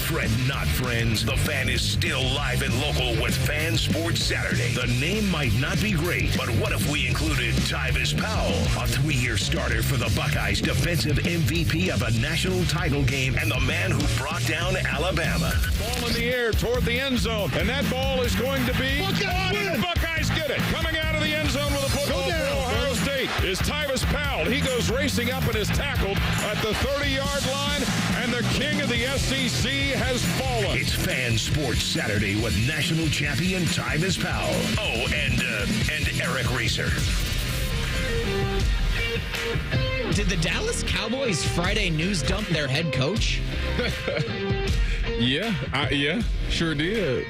Fred Not Friends, the Fan is still live and local with Fan Sports Saturday. The name might not be great, but what if we included Tyvis Powell, a 3-year starter for the Buckeyes, defensive MVP of a national title game, and the man who brought down Alabama. Ball in the air toward the end zone, and that ball is going to be caught, and the Buckeyes get it. Coming out of the end zone with a football for Ohio State is Tyvis Powell. He goes racing up and is tackled at the 30-yard line, and the king of the SEC has fallen. It's Fan Sports Saturday with national champion Tyvis Powell. Oh, and Eric Reeser. Did the Dallas Cowboys Friday news dump their head coach? Yeah, sure did.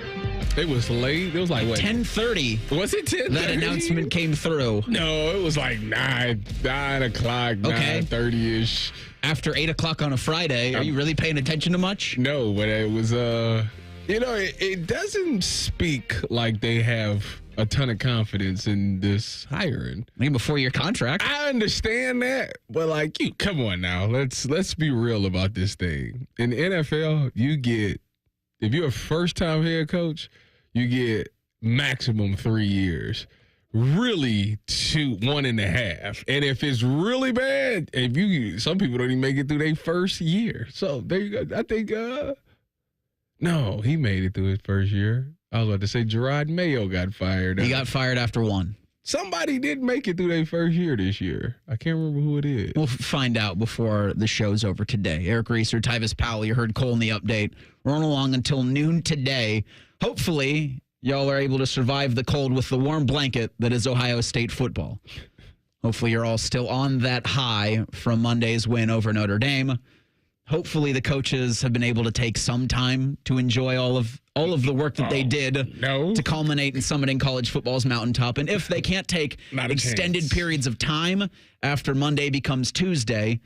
It was late. It was like, what? 10:30. Was it 10:30? That announcement came through. No, it was like 9 o'clock, Okay. 9:30-ish. After 8 o'clock on a Friday, are you really paying attention to much? No, but it was, it doesn't speak like they have a ton of confidence in this hiring. I mean, before your contract. I understand that, but come on now. Let's be real about this thing. In the NFL, if you're a first-time head coach, you get maximum 3 years. Really 1.5. And if it's really bad, some people don't even make it through their first year. So there you go. I think no, he made it through his first year. I was about to say Gerard Mayo got fired. He got fired after one. Somebody did make it through their first year this year. I can't remember who it is. We'll find out before the show's over today. Eric Reeser, Tyvis Powell, you heard Cole in the update. We're on along until noon today. Hopefully, y'all are able to survive the cold with the warm blanket that is Ohio State football. Hopefully, you're all still on that high from Monday's win over Notre Dame. Hopefully, the coaches have been able to take some time to enjoy all of the work that they did to culminate in summiting college football's mountaintop. And if they can't take extended periods of time after Monday becomes Tuesday,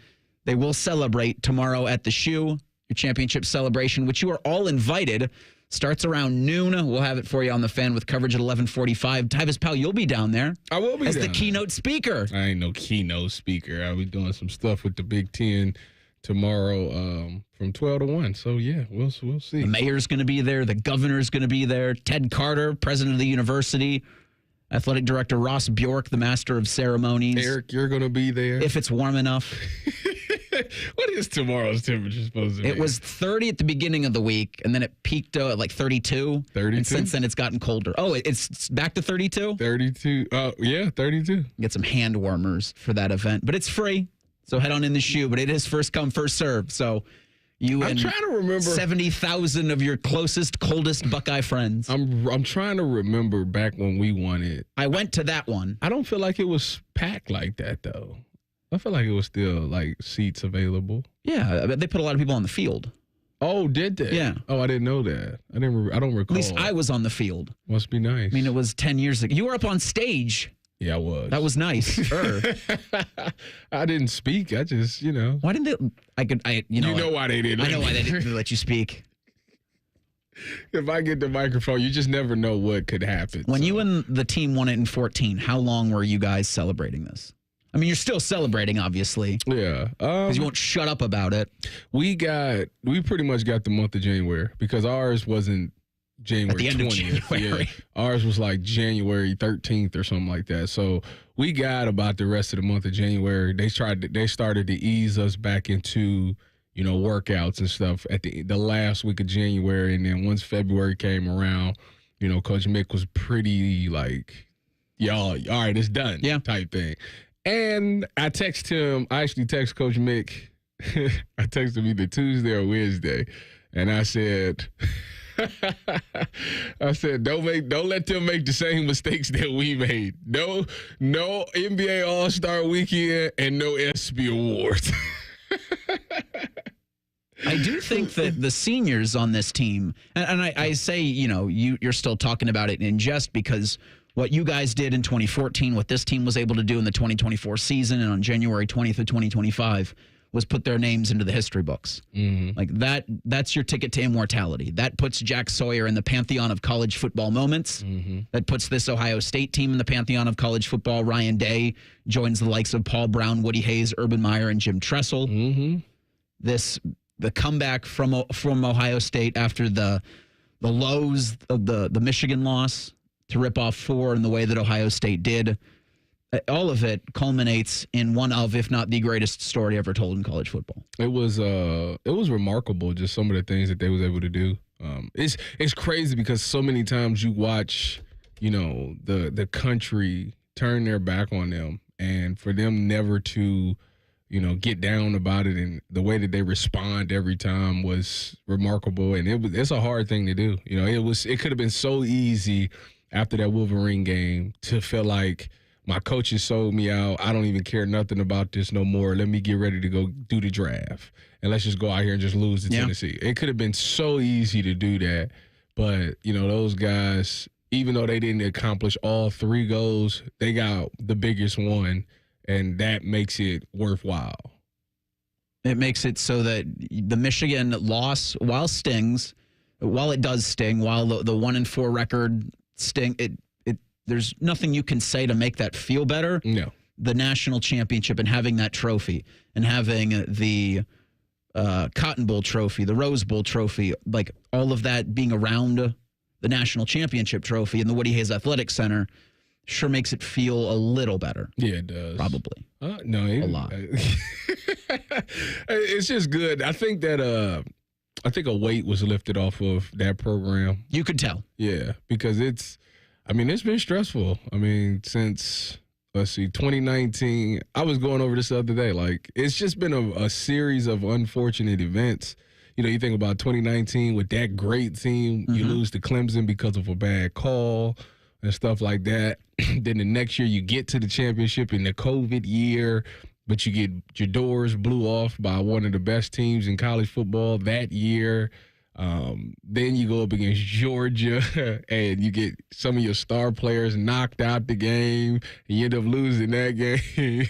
they will celebrate tomorrow at the Shoe, your championship celebration, which you are all invited. Starts around noon. We'll have it for you on the Fan with coverage at 11:45. Tyvis Powell, you'll be down there. I will be as down the keynote speaker. I ain't no keynote speaker. I'll be doing some stuff with the Big Ten tomorrow from 12 to 1. So, yeah, we'll see. The mayor's going to be there. The governor's going to be there. Ted Carter, president of the university. Athletic director Ross Bjork, the master of ceremonies. Eric, you're going to be there. If it's warm enough. What is tomorrow's temperature supposed to be? It was 30 at the beginning of the week, and then it peaked at like 32. 32? And since then, it's gotten colder. Oh, it's back to 32? 32. Oh, yeah, 32. Get some hand warmers for that event. But it's free, so head on in the Shoe. But it is first come, first serve. So you I'm trying to remember 70,000 of your closest, coldest Buckeye friends. I'm trying to remember back when we won it. I went to that one. I don't feel like it was packed like that, though. I feel like it was still, seats available. Yeah, they put a lot of people on the field. Oh, did they? Yeah. Oh, I didn't know that. I don't recall. At least I was on the field. Must be nice. I mean, it was 10 years ago. You were up on stage. Yeah, I was. That was nice. I didn't speak. I just, Why didn't they? You know why they didn't. I know why they didn't let you speak. If I get the microphone, you just never know what could happen. When you and the team won it in 2014, how long were you guys celebrating this? I mean, you're still celebrating, obviously. Yeah. Because you won't shut up about it. We pretty much got the month of January because ours wasn't January at the end 20th. Of January. Yeah. Ours was like January 13th or something like that. So we got about the rest of the month of January. They started to ease us back into, workouts and stuff at the last week of January. And then once February came around, Coach Mick was pretty y'all, all right, it's done type thing. And I actually text Coach Mick. I texted him either Tuesday or Wednesday. And I said, don't let them make the same mistakes that we made. No NBA All-Star Weekend and no ESPY Awards. I do think that the seniors on this team, and I say, you're still talking about it in jest because what you guys did in 2014, what this team was able to do in the 2024 season and on January 20th of 2025 was put their names into the history books. Mm-hmm. That's your ticket to immortality. That puts Jack Sawyer in the pantheon of college football moments. Mm-hmm. That puts this Ohio State team in the pantheon of college football. Ryan Day joins the likes of Paul Brown, Woody Hayes, Urban Meyer, and Jim Tressel. Mm-hmm. This comeback from Ohio State after the lows of the Michigan loss to rip off 4 in the way that Ohio State did. All of it culminates in one of, if not the greatest story ever told in college football. It was remarkable, just some of the things that they was able to do. It's crazy because so many times you watch, the country turn their back on them, and for them never to, get down about it, and the way that they respond every time was remarkable. And it's a hard thing to do. It could have been so easy after that Wolverine game to feel like, my coaches sold me out. I don't even care nothing about this no more. Let me get ready to go do the draft. And let's just go out here and just lose to Tennessee. It could have been so easy to do that. But, those guys, even though they didn't accomplish all 3 goals, they got the biggest one, and that makes it worthwhile. It makes it so that the Michigan loss, while it does sting, while the 1-4 record sting, there's nothing you can say to make that feel better. No. The national championship and having that trophy and having the Cotton Bowl trophy, the Rose Bowl trophy, like all of that being around the national championship trophy in the Woody Hayes Athletic Center sure makes it feel a little better. Yeah, it does. Probably. No, a lot. It's just good. I think that a weight was lifted off of that program. You could tell. Yeah, because it's been stressful. Since, 2019. I was going over this the other day. Like, it's just been a series of unfortunate events. You think about 2019 with that great team. You lose to Clemson because of a bad call and stuff like that. Then the next year you get to the championship in the COVID year, but you get your doors blew off by one of the best teams in college football that year. Then you go up against Georgia and you get some of your star players knocked out the game and you end up losing that game.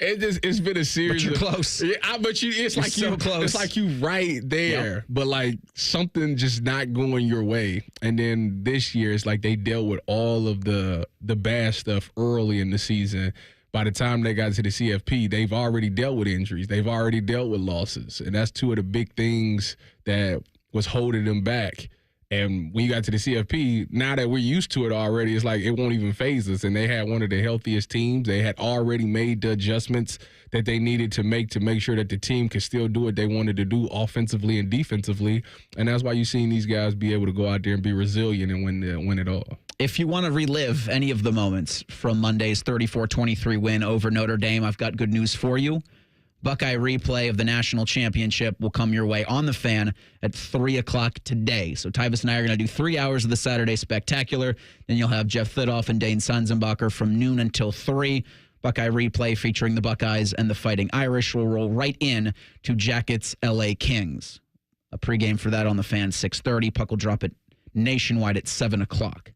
It's been a series. But you're close. Yeah, it's like so close. It's like you right there, yep. But like something just not going your way. And then this year it's like they dealt with all of the bad stuff early in the season. By the time they got to the CFP, they've already dealt with injuries. They've already dealt with losses. And that's 2 of the big things that was holding them back. And when you got to the CFP, now that we're used to it already, it's like it won't even phase us. And they had one of the healthiest teams. They had already made the adjustments that they needed to make sure that the team could still do what they wanted to do offensively and defensively. And that's why you've seen these guys be able to go out there and be resilient and win it all. If you want to relive any of the moments from Monday's 34-23 win over Notre Dame, I've got good news for you. Buckeye replay of the national championship will come your way on The Fan at 3 o'clock today. So Tyvis and I are going to do 3 hours of the Saturday Spectacular. Then you'll have Jeff Thidoff and Dane Sanzenbacher from noon until 3. Buckeye replay featuring the Buckeyes and the Fighting Irish will roll right in to Jackets LA Kings. A pregame for that on The Fan, 6:30. Puck will drop it nationwide at 7 o'clock.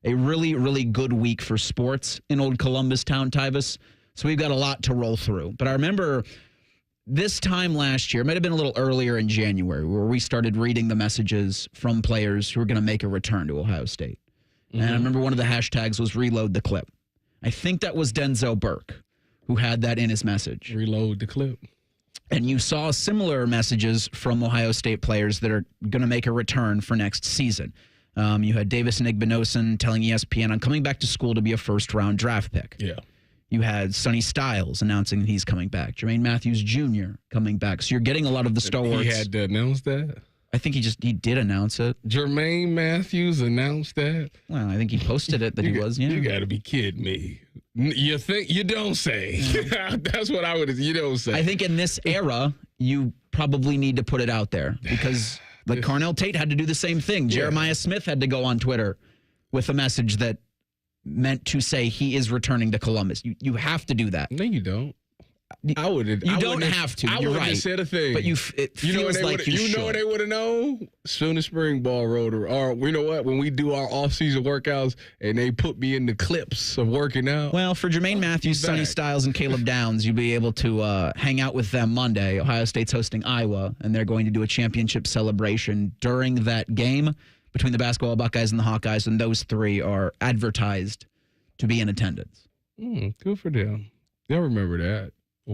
A really, really good week for sports in Old Columbus Town, Tyvis. So we've got a lot to roll through. But I remember this time last year, it might have been a little earlier in January, where we started reading the messages from players who were going to make a return to Ohio State. Mm-hmm. And I remember one of the hashtags was reload the clip. I think that was Denzel Burke who had that in his message. Reload the clip. And you saw similar messages from Ohio State players that are going to make a return for next season. You had Davis Igbinosun telling ESPN, I'm coming back to school to be a first-round draft pick. Yeah. You had Sonny Styles announcing that he's coming back. Jermaine Matthews Jr. coming back. So you're getting a lot of the stalwarts. He had to announce that? I think he did announce it. Jermaine Matthews announced that? Well, I think he posted it that he was, yeah. You got to be kidding me. You think? You don't say. That's what I would, you don't say. I think in this era, you probably need to put it out there because like Carnell Tate had to do the same thing. Jeremiah Smith had to go on Twitter with a message that meant to say he is returning to Columbus. You have to do that. No, you don't. I wouldn't. You don't have to. You're right. I wouldn't have said a thing. But it feels like you should. You know what they would have known? Soon as spring ball rolled, or you know what? When we do our off-season workouts and they put me in the clips of working out. Well, for Jermaine Matthews, Sonny Styles, and Caleb Downs, you'll be able to hang out with them Monday. Ohio State's hosting Iowa, and they're going to do a championship celebration during that game between the basketball Buckeyes and the Hawkeyes, and those three are advertised to be in attendance. Good for them. They'll remember that.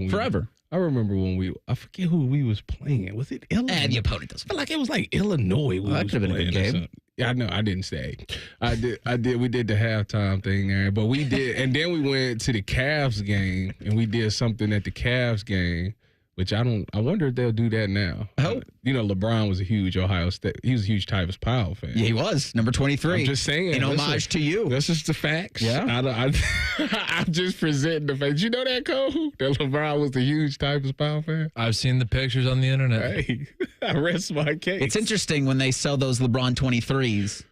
Forever. I remember when I forget who we was playing. Was it Illinois? And the opponent doesn't. I feel like it was like Illinois. That could have been a good game. Yeah, I know. I didn't stay. I did. We did the halftime thing there, but we did, and then we went to the Cavs game, and we did something at the Cavs game, which I wonder if they'll do that now. Oh. LeBron was a huge Ohio State. He was a huge Tyvis Powell fan. Yeah, he was number 23. I'm just saying, in homage to you. This is the facts. Yeah. I'm just presenting the facts. You know that, Cole? That LeBron was a huge Tyvis Powell fan. I've seen the pictures on the internet. Hey, I rest my case. It's interesting when they sell those LeBron 23s.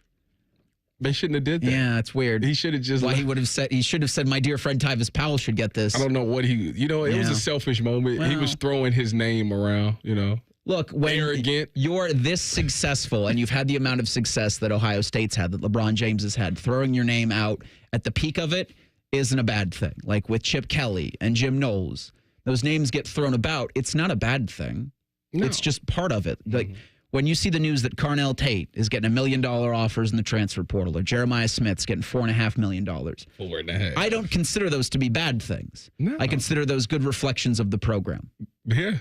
They shouldn't have did that. Yeah, it's weird. He should have just. Why he should have said, my dear friend Tyvis Powell should get this. I don't know what it was a selfish moment. Well, he was throwing his name around, Look, when arrogant. you're this successful and you've had the amount of success that Ohio State's had, that LeBron James has had, throwing your name out at the peak of it isn't a bad thing. Like with Chip Kelly and Jim Knowles, those names get thrown about. It's not a bad thing. No. It's just part of it. Like when you see the news that Carnell Tate is getting $1 million offers in the transfer portal, or Jeremiah Smith's getting $4.5 million. 4.5. I don't consider those to be bad things. No. I consider those good reflections of the program. Yeah.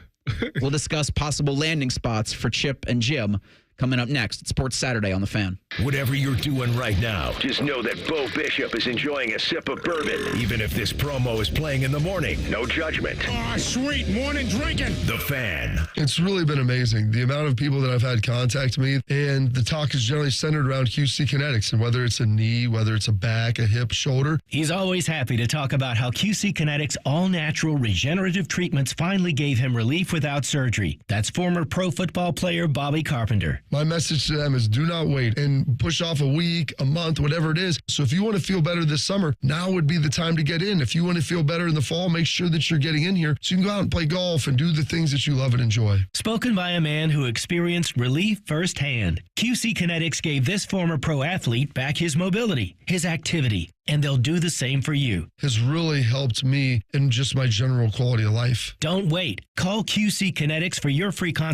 We'll discuss possible landing spots for Chip and Jim coming up next. It's Sports Saturday on The Fan. Whatever you're doing right now, just know that Bo Bishop is enjoying a sip of bourbon, even if this promo is playing in the morning. No judgment. Ah, sweet morning drinking. The Fan. It's really been amazing, the amount of people that I've had contact me, and the talk is generally centered around QC Kinetics, and whether it's a knee, whether it's a back, a hip, shoulder. He's always happy to talk about how QC Kinetics all-natural regenerative treatments finally gave him relief without surgery. That's former pro football player Bobby Carpenter. My message to them is do not wait and push off a week, a month, whatever it is. So if you want to feel better this summer, now would be the time to get in. If you want to feel better in the fall, make sure that you're getting in here so you can go out and play golf and do the things that you love and enjoy. Spoken by a man who experienced relief firsthand. QC Kinetics gave this former pro athlete back his mobility, his activity, and they'll do the same for you. Has really helped me in just my general quality of life. Don't wait. Call QC Kinetics for your free consultation.